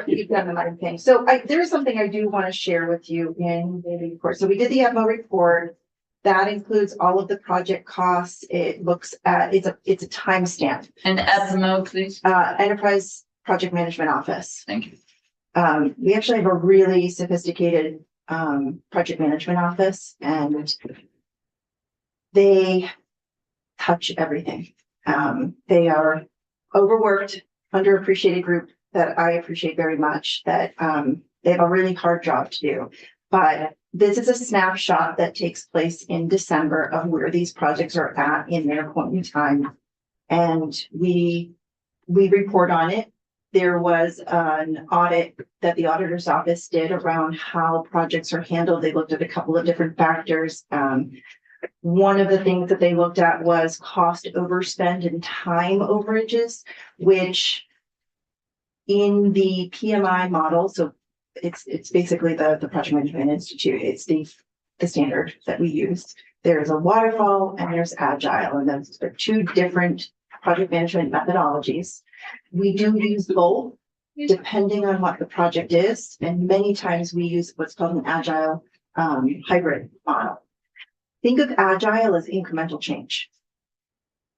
We've done the money thing. So there is something I do want to share with you in the report. So we did the FO report. That includes all of the project costs. It looks at, it's a timestamp, And FMO, please. Enterprise Project Management Office. Thank you. We actually have a really sophisticated, project management office and they touch everything. They are overworked, underappreciated group that I appreciate very much, that they have a really hard job to do. But this is a snapshot that takes place in December of where these projects are at in their point in time. And we report on it. There was an audit that the auditor's office did around how projects are handled. They looked at a couple of different factors. One of the things that they looked at was cost overspend and time overages, which in the PMI model, so it's basically the Project Management Institute, it's the standard that we use. There's a waterfall and there's agile, and those are two different project management methodologies. We do use both depending on what the project is, and many times we use what's called an agile hybrid model. Think of agile as incremental change.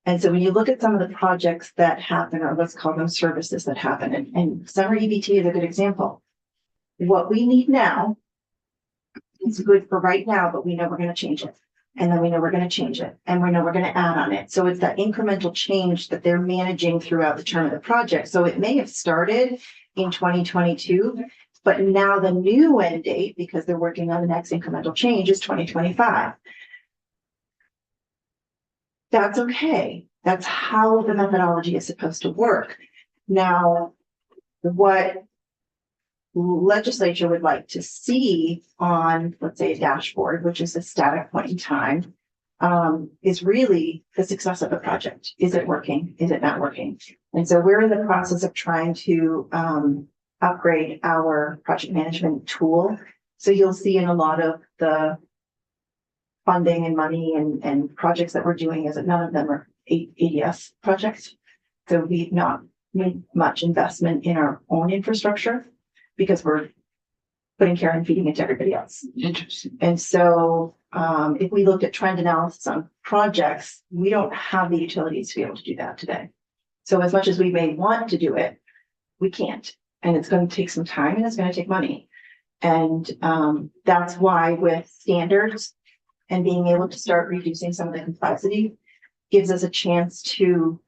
And so when you look at some of the projects that happen, or let's call them services that happen, and summer EBT is a good example. What we need now is good for right now, but we know we're going to change it. And then we know we're gonna change it, and we know we're gonna add on it. So it's that incremental change that they're managing throughout the term of the project. So it may have started in 2022, but now the new end date, because they're working on the next incremental change, is 2025. That's okay. That's how the methodology is supposed to work. Now, what legislature would like to see on, let's say, a dashboard, which is a static point in time, is really the success of the project. Is it working? Is it not working? And so we're in the process of trying to upgrade our project management tool. So you'll see in a lot of the funding and money and projects that we're doing is that none of them are ADS projects. So we've not made much investment in our own infrastructure because we're putting care and feeding it to everybody else. Interesting. And so if we looked at trend analysis on projects, we don't have the utilities to be able to do that today. So as much as we may want to do it, we can't. And it's going to take some time and it's going to take money. And that's why with standards and being able to start reducing some of the complexity gives us a chance to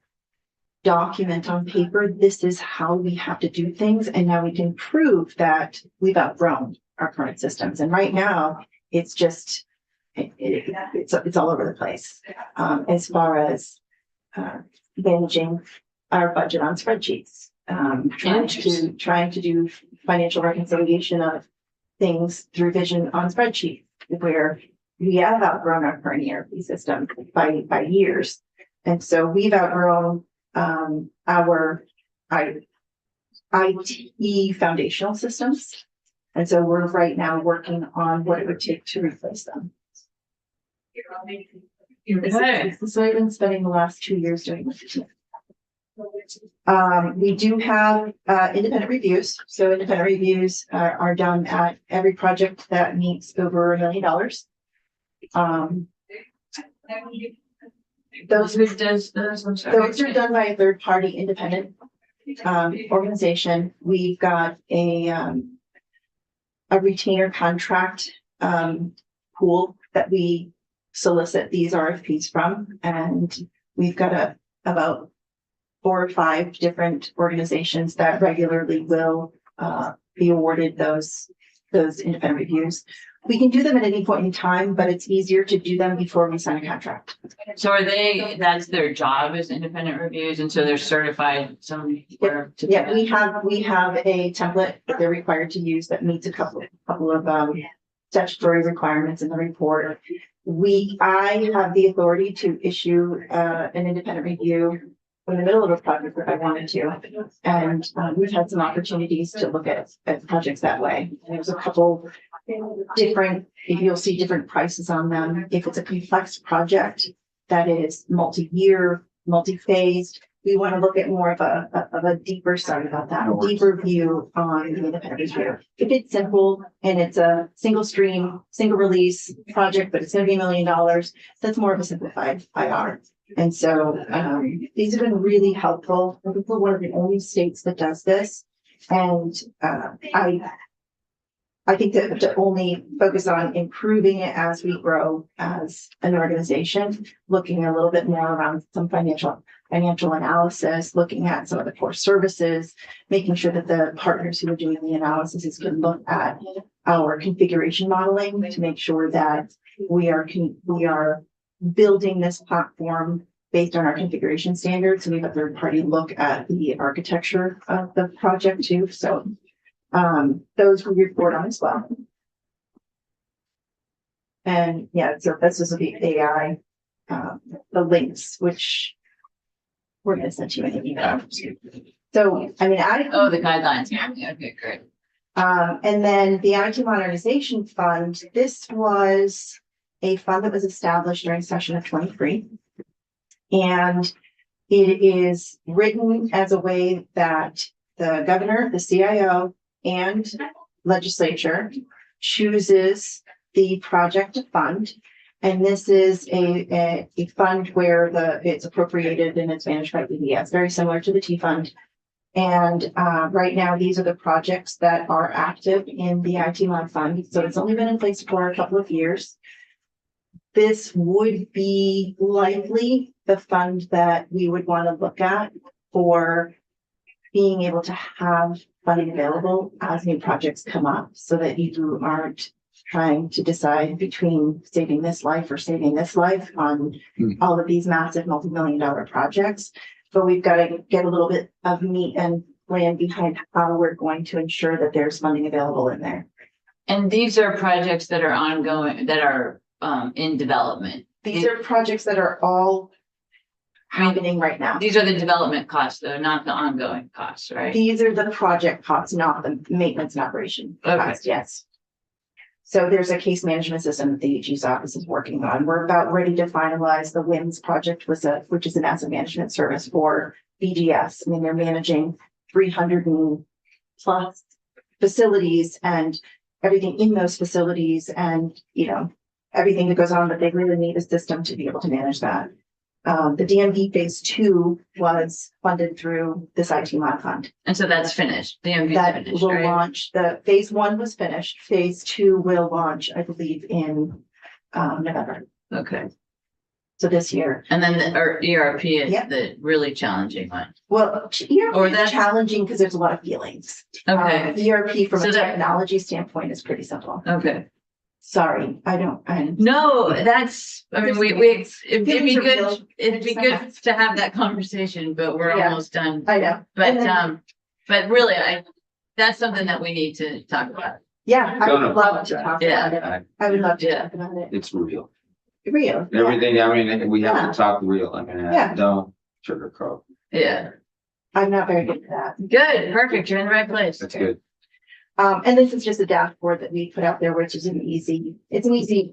document on paper, this is how we have to do things. And now we can prove that we've outgrown our current systems. And right now it's just, it's all over the place. As far as managing our budget on spreadsheets, trying to do financial reconciliation of things through vision on spreadsheets where we have outgrown our current ERP system by years. And so we've outgrown our IT foundational systems. And so we're right now working on what it would take to replace them. Okay. So I've been spending the last 2 years doing this. We do have independent reviews. So independent reviews are done at every project that meets over $1 million. Those Who does those? I'm sorry. Those are done by a third party independent organization. We've got a retainer contract pool that we solicit these RFPs from, and we've got about 4 or 5 different organizations that regularly will be awarded those independent reviews. We can do them at any point in time, but it's easier to do them before we sign a contract. So are they, that's their job as independent reviews, and so they're certified somewhere to do Yeah, that? we have a template that they're required to use that meets a couple of statutory requirements in the report. I have the authority to issue an independent review in the middle of a project if I wanted to. And we've had some opportunities to look at projects that way. And there's a couple different, you'll see different prices on them. If it's a complex project that is multi-year, multi-phased, we want to look at more of a deeper study about that, a deeper view on the independent review. If it's simple and it's a single stream, single release project, but it's going to be $1 million, that's more of a simplified IR. And so these have been really helpful. I think we're one of the only states that does this. And I think that to only focus on improving it as we grow as an organization, looking a little bit more around some financial analysis, looking at some of the core services, making sure that the partners who are doing the analysis can look at our configuration modeling to make sure that we are building this platform based on our configuration standards. So we have a third party look at the architecture of the project too. So those we report on as well. And yeah, so this is the AI, the links, which we're going to send you an email. So, I mean, The guidelines. Yeah, okay, great. and then the IT Modernization Fund, this was a fund that was established during session of 23. And it is written as a way that the governor, the CIO, and legislature chooses the project to fund. And this is a fund where it's appropriated and it's managed by EDS, very similar to the T fund. And right now, these are the projects that are active in the IT Mod Fund. So it's only been in place for a couple of years. this would be likely the fund that we would want to look at for being able to have funding available as new projects come up so that you aren't trying to decide between saving this life or saving this life on all of these massive multi-million-dollar projects. But we've got to get a little bit of meat and plan behind how we're going to ensure that there's funding available in there. And these are projects that are ongoing, that are in development. These are projects that are all happening right now. These are the development costs, though, not the ongoing costs, right? These are the project costs, not the maintenance and operation Okay. costs, yes. So there's a case management system that the AG's office is working on. We're about ready to finalize the WIMS project, which is an asset management service for BGS. I mean, they're managing 300 and plus facilities and everything in those facilities and, you know, everything that goes on, but they really need a system to be able to manage that. The DMV phase 2 was funded through this IT mod fund. And so that's finished. The MV is That finished, will right? launch, the phase 1 was finished, phase 2 will launch, I believe, in November, Okay. so this year. And then the ERP is Yep. the really challenging one. Well, Or ERP is that's- challenging because there's a lot of feelings. Okay, ERP from So a that- technology standpoint is pretty simple. okay. Sorry, I'm No, that's, I mean, it'd be Feelings are good, real. it'd be good to have that conversation, but we're Yeah. almost done. I know. But, And then- but really, that's something that we need to talk about. Yeah, I Don't would love to apologize. talk Yeah. about it. I would love to Yeah. talk about it. It's real. Real. yeah. Everything, I mean, we have Yeah. to talk real. I mean, Yeah. don't sugarcoat. Yeah, I'm not very good at that. good, perfect, you're in the right place. That's good. And this is just a dashboard that we put out there, which is it's an easy,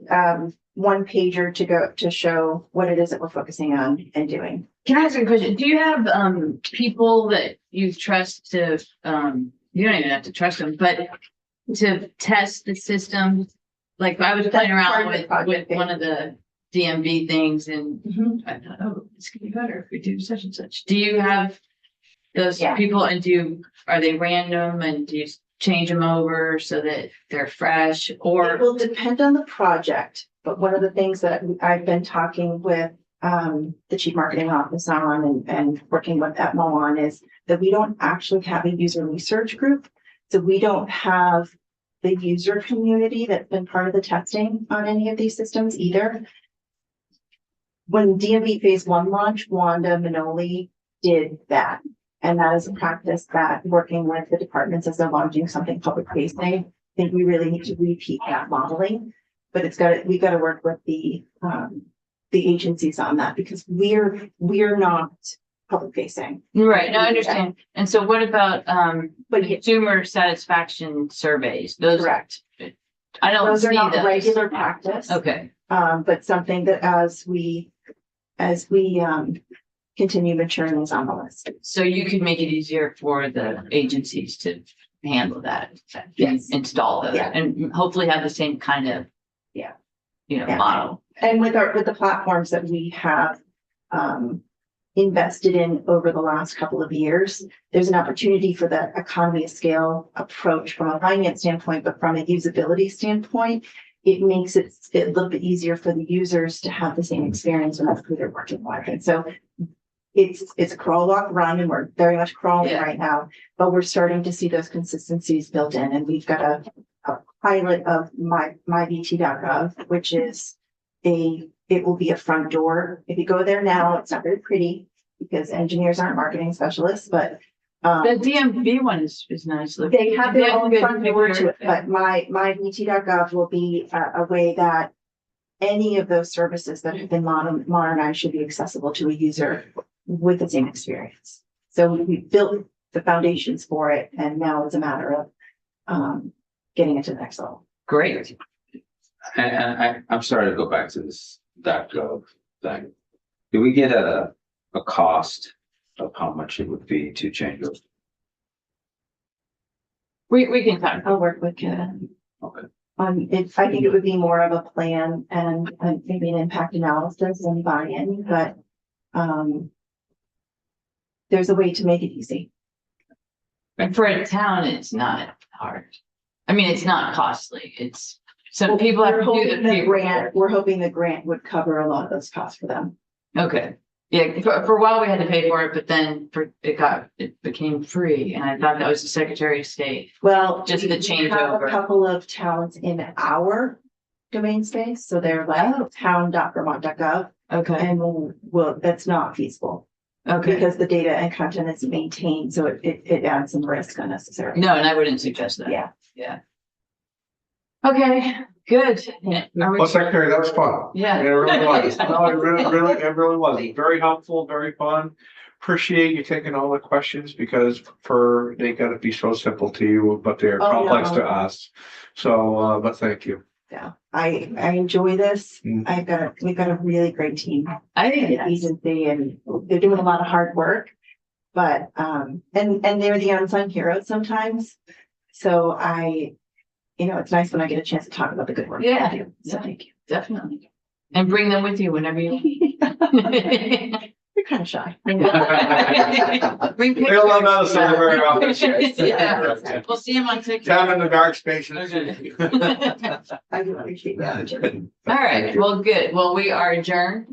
one pager to show what it is that we're focusing on and doing. Can I ask you a question? Do you have, people that you trust to, you don't even have to trust them, but to test the system? Like I was playing That's part around of the with project one of the DMV things and Mhm. I thought, oh, this could be better if we do such and such. Do you have those Yeah. people and are they random and do you change them over so that they're fresh It or? will depend on the project, but one of the things that I've been talking with the chief marketing officer on and working with Etmo on is that we don't actually have a user research group. So we don't have the user community that's been part of the testing on any of these systems either. When DMV phase 1 launched, Wanda Manoli did that. And that is a practice that working with the departments as they're launching something public facing, I think we really need to repeat that modeling. But we've got to work with the agencies on that because we're not public facing. Right, no, I understand. And so what about, But yeah, consumer satisfaction surveys? Those, correct. I don't Those see are not those. regular practice. Okay, But something that as we continue maturing is on the list. so you could make it easier for the agencies to handle that. Yes. Install those Yeah. and hopefully have the same kind of. Yeah. You know, Yeah. model. And with the platforms that we have invested in over the last couple of years, there's an opportunity for that economy of scale approach from a finance standpoint, but from a usability standpoint, it makes it a little bit easier for the users to have the same experience when that's who they're working with. And so it's a crawl, walk, run, and we're very much crawling Yeah. right now, but we're starting to see those consistencies built in, and we've got a pilot of myVT.gov, which is it will be a front door. If you go there now, it's not very pretty because engineers aren't marketing specialists, but The DMV one is nice looking. they have their They have own good front door to picture. it. But myVT.gov will be a way that any of those services that have been modernized should be accessible to a user with the same experience. So we built the foundations for it, and now it's a matter of getting it to the next level. Great. And I'm sorry to go back to this .gov thing. Do we get a cost of how much it would be to change those? We can talk. I'll work with Kevin. Okay. I think it would be more of a plan and maybe an impact analysis and buy-in, but there's a way to make it easy. And for a town, it's not hard. I mean, it's not costly. It's So people have We're to do hoping the the paper. grant, we're hoping the grant would cover a lot of those costs for them. Okay, yeah, for a while we had to pay for it, but then it became free, and I thought that was the Secretary of State. Well, Just we the have changeover. A couple of towns in our domain space, so they're like Oh. town.vermont.gov, Okay, and well, that's not feasible. okay. Because the data and content is maintained, so it adds some risk unnecessarily. No, and I wouldn't suggest that. Yeah. Yeah. Okay, good. Are we- Well, Secretary, that was fun. Yeah. It really was. No, it really was. Very helpful, very fun. Appreciate you taking all the questions because they gotta be so simple to you, but they're Oh, complex no. to us. So, but thank you. Yeah, I enjoy this. Mm. We've got a really great team I at think the yes. agency, and they're doing a lot of hard work. But, and they're the unsung heroes sometimes. So it's nice when I get a chance to talk about the good work. Yeah. they do. So thank you. Definitely. And bring them with you whenever you. You're kind of shy. Bring They don't love us so very often. Yeah, we'll see him on TikTok. Down in the dark spaces. Okay. I do appreciate that. All right, well, good. Well, we are adjourned.